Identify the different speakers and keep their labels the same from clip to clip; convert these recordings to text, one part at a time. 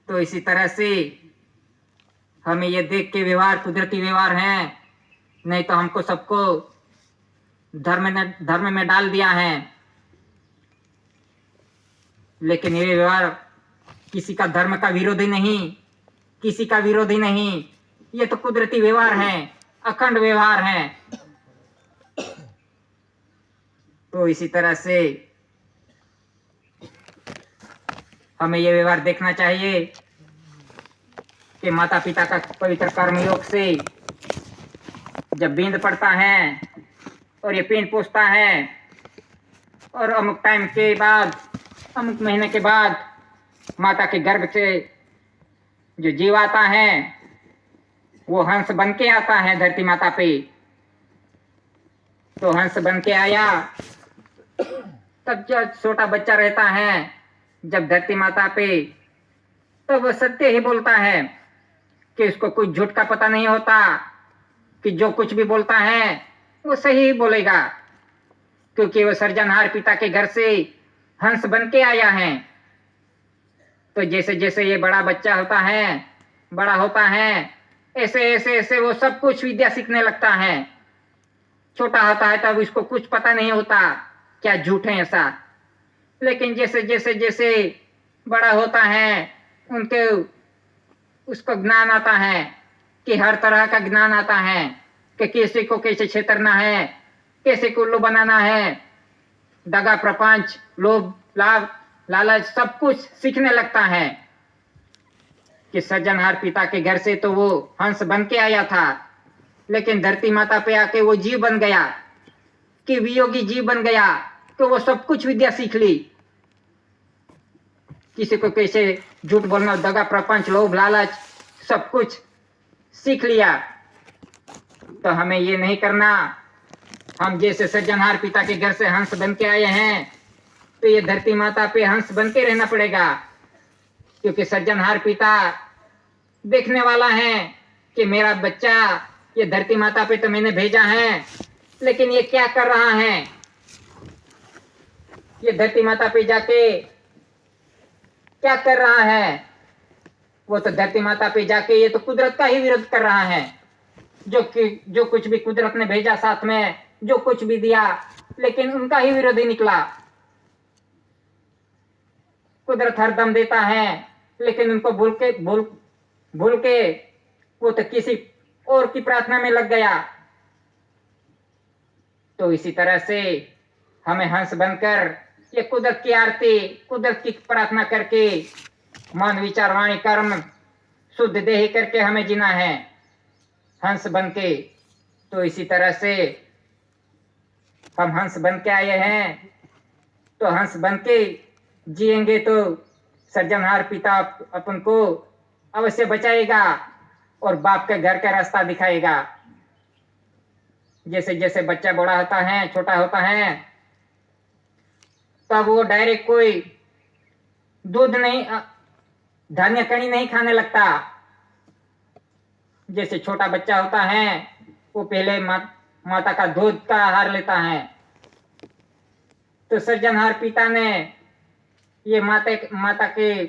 Speaker 1: तो इसी तरह से हमें ये देख के व्यवहार कुदरती व्यवहार है, नहीं तो हमको सबको धर्म में डाल दिया है। लेकिन ये व्यवहार किसी का धर्म का विरोधी नहीं, किसी का विरोधी नहीं, ये तो कुदरती व्यवहार है, अखंड व्यवहार है। तो इसी तरह से हमें ये व्यवहार देखना चाहिए कि माता पिता का पवित्र कर्मयोग से जब बींद पड़ता है और ये पिंड पूछता है और अमुक टाइम के बाद, अमुक महीने के बाद माता के गर्भ से जो जीव आता है वो हंस बन के आता है धरती माता पे। तो हंस बन के आया, तब जब छोटा बच्चा रहता है जब धरती माता पे, तो वो सत्य ही बोलता है कि उसको कुछ झूठ का पता नहीं होता, कि जो कुछ भी बोलता है वो सही ही बोलेगा, क्योंकि वो सृजनहार पिता के घर से हंस बन के आया है। तो जैसे जैसे ये बड़ा बच्चा होता है, बड़ा होता है, ऐसे ऐसे ऐसे वो सब कुछ विद्या सीखने लगता है। छोटा होता है तब इसको कुछ पता नहीं होता क्या झूठ है ऐसा, लेकिन जैसे जैसे जैसे बड़ा होता है उनके उसको ज्ञान आता है, कि हर तरह का ज्ञान आता है कि किसी को कैसे छेतरना है, कैसे को उल्लू बनाना है, दगा प्रपंच लोभ लाभ लालच सब कुछ सीखने लगता है। कि सज्जनहार पिता के घर से तो वो हंस बन के आया था, लेकिन धरती माता पे आके वो जीव बन गया, कि वियोगी जीव बन गया, तो वो सब कुछ विद्या सीख ली। किसी को कैसे झूठ बोलना, दगा प्रपंच लोभ लालच सब कुछ सीख लिया। तो हमें ये नहीं करना। हम जैसे सज्जनहार पिता के घर से हंस बन के आए हैं, तो ये धरती माता पे हंस बन के रहना पड़ेगा, क्योंकि सज्जनहार पिता देखने वाला है कि मेरा बच्चा ये धरती माता पे तो मैंने भेजा है, लेकिन ये क्या कर रहा है, ये धरती माता पे जाके क्या कर रहा है। वो तो धरती माता पे जाके ये तो कुदरत का ही विरोध कर रहा है। जो कुछ भी कुदरत ने भेजा साथ में, जो कुछ भी दिया, लेकिन उनका ही विरोधी निकला। कुदरत हर दम देता है, लेकिन उनको भूल के वो तो किसी और की प्रार्थना में लग गया। तो इसी तरह से हमें हंस बनकर ये कुदरत की आरती, कुदरत की प्रार्थना करके मन विचार वाणी कर्म शुद्ध देही करके हमें जीना है हंस बन के। तो इसी तरह से हम हंस बन के आए हैं, तो हंस बन के जिएंगे तो सृजनहार पिता अपन को अवश्य बचाएगा और बाप के घर का रास्ता दिखाएगा। जैसे जैसे बच्चा बड़ा होता है, छोटा होता है, तब वो डायरेक्ट कोई दूध नहीं, धान्य कणी नहीं खाने लगता। जैसे छोटा बच्चा होता है वो पहले माता का दूध का आहार लेता है। तो सृजनहार पिता ने ये माता के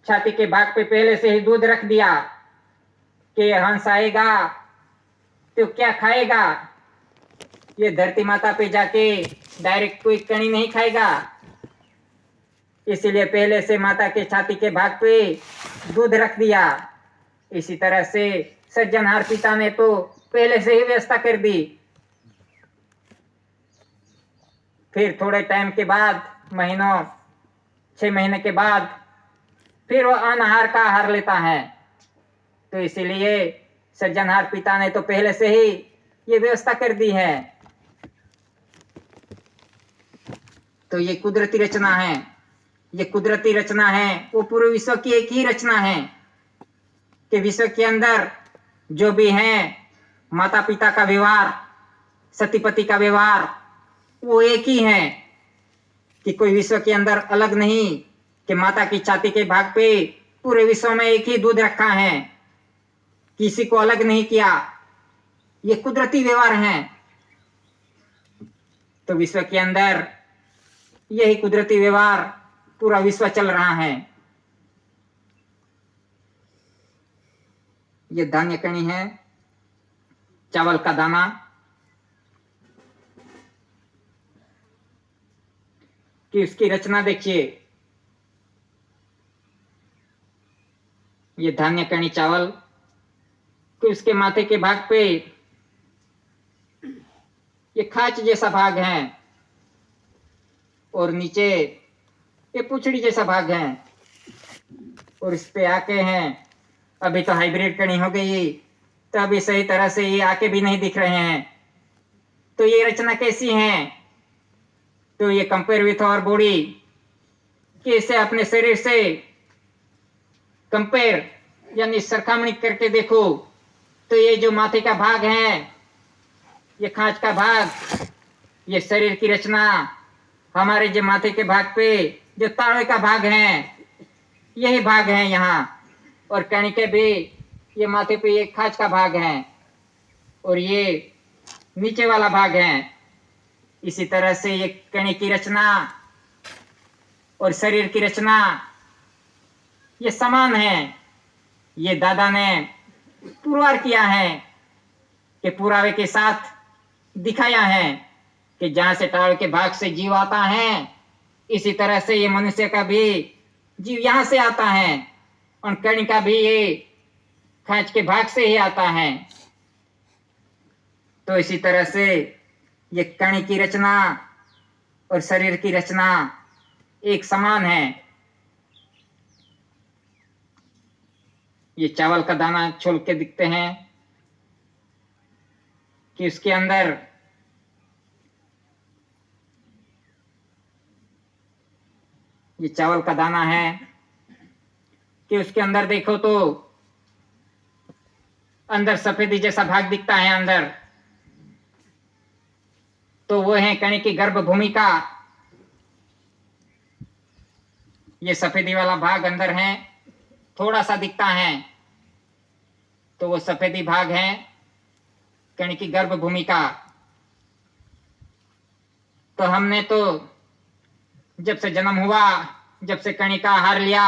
Speaker 1: छाती के भाग पे पहले से ही दूध रख दिया कि हंस आएगा तो क्या खाएगा। ये धरती माता पे जाके डायरेक्ट कोई कणी नहीं खाएगा, इसीलिए पहले से माता के छाती के भाग पे दूध रख दिया। इसी तरह से सज्जनहार पिता ने तो पहले से ही व्यवस्था कर दी। फिर थोड़े टाइम के बाद, महीनों 6 महीने के बाद फिर वो अनाहार का आहार लेता है। तो इसीलिए सज्जनहार पिता ने तो पहले से ही ये व्यवस्था कर दी है। तो ये कुदरती रचना है, ये कुदरती रचना है, वो पूरे विश्व की एक ही रचना है कि विश्व के अंदर जो भी है माता पिता का व्यवहार, सती पति का व्यवहार वो एक ही है, कि कोई विश्व के अंदर अलग नहीं, कि माता की छाती के भाग पे पूरे विश्व में एक ही दूध रखा है, किसी को अलग नहीं किया। ये कुदरती व्यवहार है। तो विश्व के अंदर यही कुदरती व्यवहार पूरा विश्व चल रहा है। ये धान्य कणी है, चावल का दाना। कि उसकी रचना देखिए, ये धान्य कणी चावल, कि उसके माथे के भाग पे ये खाच जैसा भाग है और नीचे ये पूछड़ी जैसा भाग है, और इस पे आके हैं। अभी तो हाइब्रिड कणी हो गई, तो अभी सही तरह से ये आके भी नहीं दिख रहे हैं। तो ये रचना कैसी है? तो ये कंपेयर विथ आवर बॉडी, कि इसे अपने शरीर से कंपेयर यानी सरखामणी करके देखो, तो ये जो माथे का भाग है, ये खांच का भाग, ये शरीर की रचना, हमारे जो माथे के भाग पे जो ताड़े का भाग है, यही भाग है यहाँ। और कणी के भी ये माथे पे ये खांच का भाग है और ये नीचे वाला भाग है। इसी तरह से ये कणी की रचना और शरीर की रचना ये समान है। ये दादा ने पुरवार किया है, कि पुरावे के साथ दिखाया है कि जहां से टाड़ के भाग से जीव आता है, इसी तरह से ये मनुष्य का भी जीव यहां से आता है, और कणी का भी ये खांच के भाग से ही आता है। तो इसी तरह से ये कणी की रचना और शरीर की रचना एक समान है। ये चावल का दाना छोल के दिखते हैं कि उसके अंदर ये चावल का दाना है, कि उसके अंदर देखो तो अंदर सफेदी जैसा भाग दिखता है अंदर, तो वो है कणी की गर्भ भूमिका। ये सफेदी वाला भाग अंदर है, थोड़ा सा दिखता है, तो वो सफेदी भाग है कणी की गर्भ भूमिका। तो हमने तो जब से जन्म हुआ, जब से कणी का आहार लिया,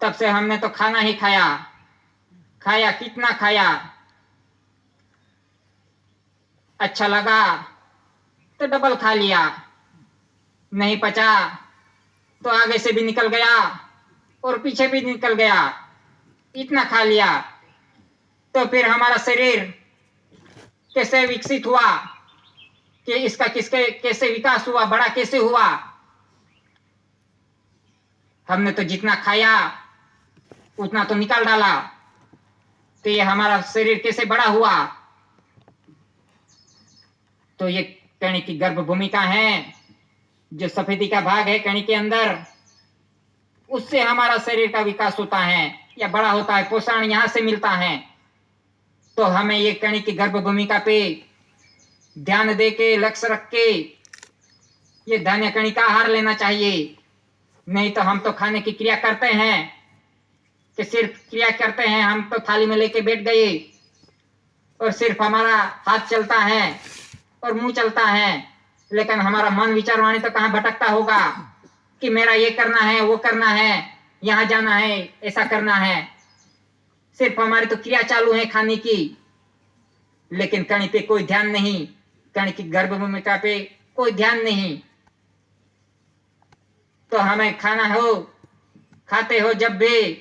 Speaker 1: तब से हमने तो खाना ही खाया। खाया कितना खाया? अच्छा लगा तो डबल खा लिया, नहीं पचा तो आगे से भी निकल गया और पीछे भी निकल गया, इतना खा लिया। तो फिर हमारा शरीर कैसे विकसित हुआ, कि इसका किसके कैसे विकास हुआ, बड़ा कैसे हुआ? हमने तो जितना खाया उतना तो निकाल डाला, तो ये हमारा शरीर कैसे बड़ा हुआ? तो ये कणी की गर्भ भूमिका है, जो सफेदी का भाग है कणी के अंदर, उससे हमारा शरीर का विकास होता है या बड़ा होता है, पोषण यहां से मिलता है। तो हमें ये कणी की गर्भ भूमिका पे ध्यान दे के, लक्ष्य रख के ये धान्य कणी का आहार लेना चाहिए। नहीं तो हम तो खाने की क्रिया करते हैं, कि सिर्फ क्रिया करते हैं, हम तो थाली में लेके बैठ गए और सिर्फ हमारा हाथ चलता है और मुंह चलता है, लेकिन हमारा मन विचार वाणी तो कहाँ भटकता होगा, कि मेरा ये करना है, वो करना है, यहाँ जाना है, ऐसा करना है। सिर्फ हमारी तो क्रिया चालू है खाने की, लेकिन कणी पे कोई ध्यान नहीं, कणी की गर्भ भूमिका पे कोई ध्यान नहीं। तो हमें खाना हो, खाते हो जब भी,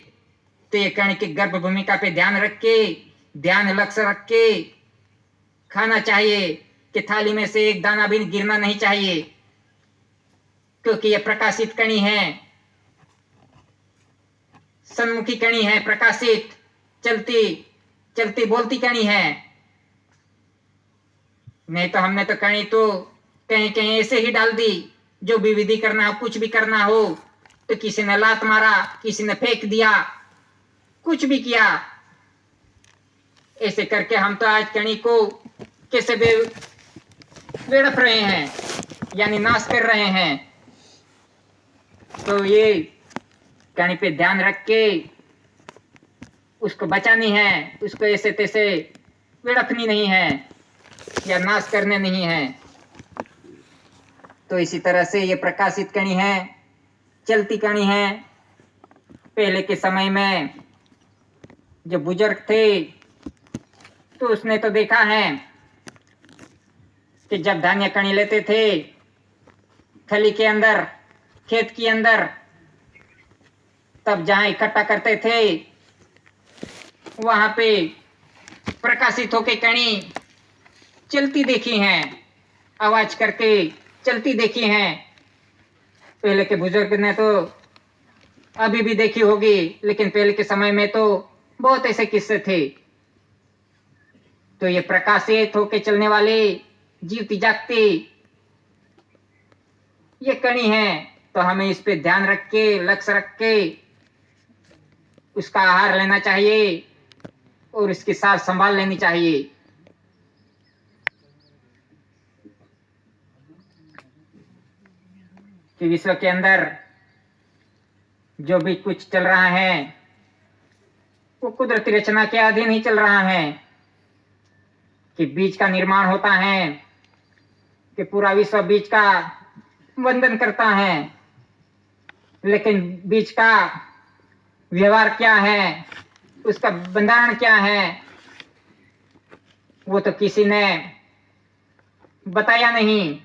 Speaker 1: तो ये कणी की गर्भ भूमिका पे ध्यान रख के, ध्यान लक्ष्य रख के खाना चाहिए, कि थाली में से एक दाना भी गिरना नहीं चाहिए, क्योंकि ये प्रकाशित कणी है, सन्मुखी कणी है, प्रकाशित चलती चलती बोलती कणी है। नहीं तो हमने तो कणी तो कहीं कहीं ऐसे ही डाल दी, जो भी विधि करना हो, कुछ भी करना हो, तो किसी ने लात मारा, किसी ने फेंक दिया, कुछ भी किया, ऐसे करके हम तो आज कणी को कैसे वेड़प रहे हैं, यानी नाश कर रहे हैं। तो ये कणी पे ध्यान रख के उसको बचानी है, उसको ऐसे तैसे वेड़पनी नहीं है या नाश करने नहीं है। तो इसी तरह से ये प्रकाशित कणी है, चलती कणी है। पहले के समय में जो बुजुर्ग थे तो उसने तो देखा है कि जब धान्य कणी लेते थे थैली के अंदर, खेत के अंदर, तब जहां इकट्ठा करते थे वहां पे प्रकाशित होके कणी चलती देखी हैं, आवाज करके चलती देखी हैं। पहले के बुजुर्ग ने तो अभी भी देखी होगी, लेकिन पहले के समय में तो बहुत ऐसे किस्से थे। तो ये प्रकाशित होके चलने वाले जीवती जागती ये कणी है, तो हमें इस पे ध्यान रख के, लक्ष्य रख के उसका आहार लेना चाहिए और उसकी सार संभाल लेनी चाहिए। कि विश्व के अंदर जो भी कुछ चल रहा है वो कुदरती रचना के अधीन ही चल रहा है। कि बीज का निर्माण होता है, कि पूरा विश्व बीज का वंदन करता है, लेकिन बीज का व्यवहार क्या है, उसका बंधारण क्या है, वो तो किसी ने बताया नहीं।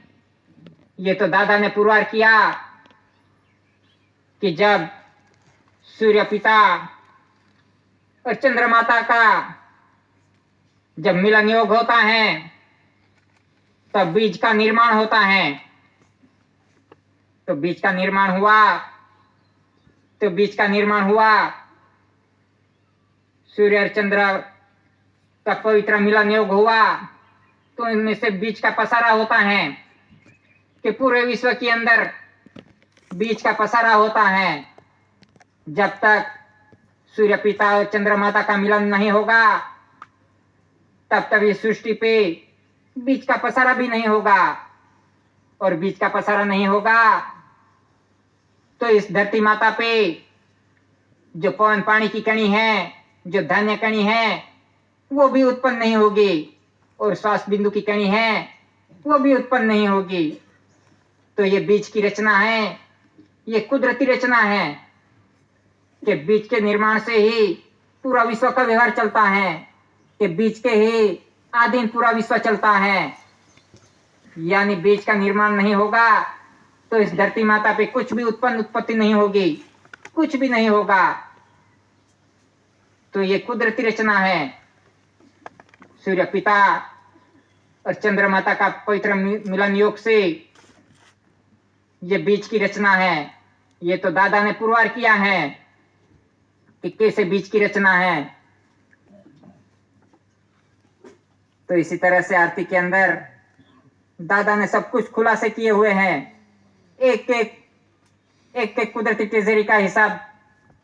Speaker 1: ये तो दादा ने पुरवार किया कि जब सूर्य पिता और चंद्र माता का जब मिलन योग होता है तब बीज का निर्माण होता है। तो बीज का निर्माण हुआ, सूर्य और चंद्र का पवित्र मिलन योग हुआ, तो इनमें से बीज का पसारा होता है। कि पूरे विश्व के अंदर बीज का पसारा होता है। जब तक सूर्य पिता और चंद्र माता का मिलन नहीं होगा तब तक इस सृष्टि पे बीज का पसारा भी नहीं होगा, और बीज का पसारा नहीं होगा तो इस धरती माता पे जो पवन पानी की कणी है, जो धान्य कणी है, वो भी उत्पन्न नहीं होगी, और श्वास बिंदु की कणी है वो भी उत्पन्न नहीं होगी। तो ये बीज की रचना है, ये कुदरती रचना है कि बीज के निर्माण से ही पूरा विश्व का व्यवहार चलता है, कि बीज के ही अधीन पूरा विश्व चलता है। यानी बीज का निर्माण नहीं होगा तो इस धरती माता पे कुछ भी उत्पत्ति नहीं होगी, कुछ भी नहीं होगा। तो ये कुदरती रचना है। सूर्य पिता और चंद्र माता का पवित्र मिलन योग से ये बीज की रचना है। ये तो दादा ने पुरवार किया है कि कैसे बीज की रचना है। तो इसी तरह से आरती के अंदर दादा ने सब कुछ खुलासे किए हुए हैं। एक एक कुदरती ट्रेजरी का हिसाब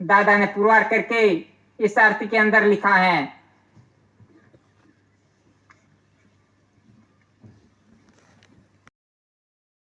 Speaker 1: दादा ने पुरवार करके इस आरती के अंदर लिखा है।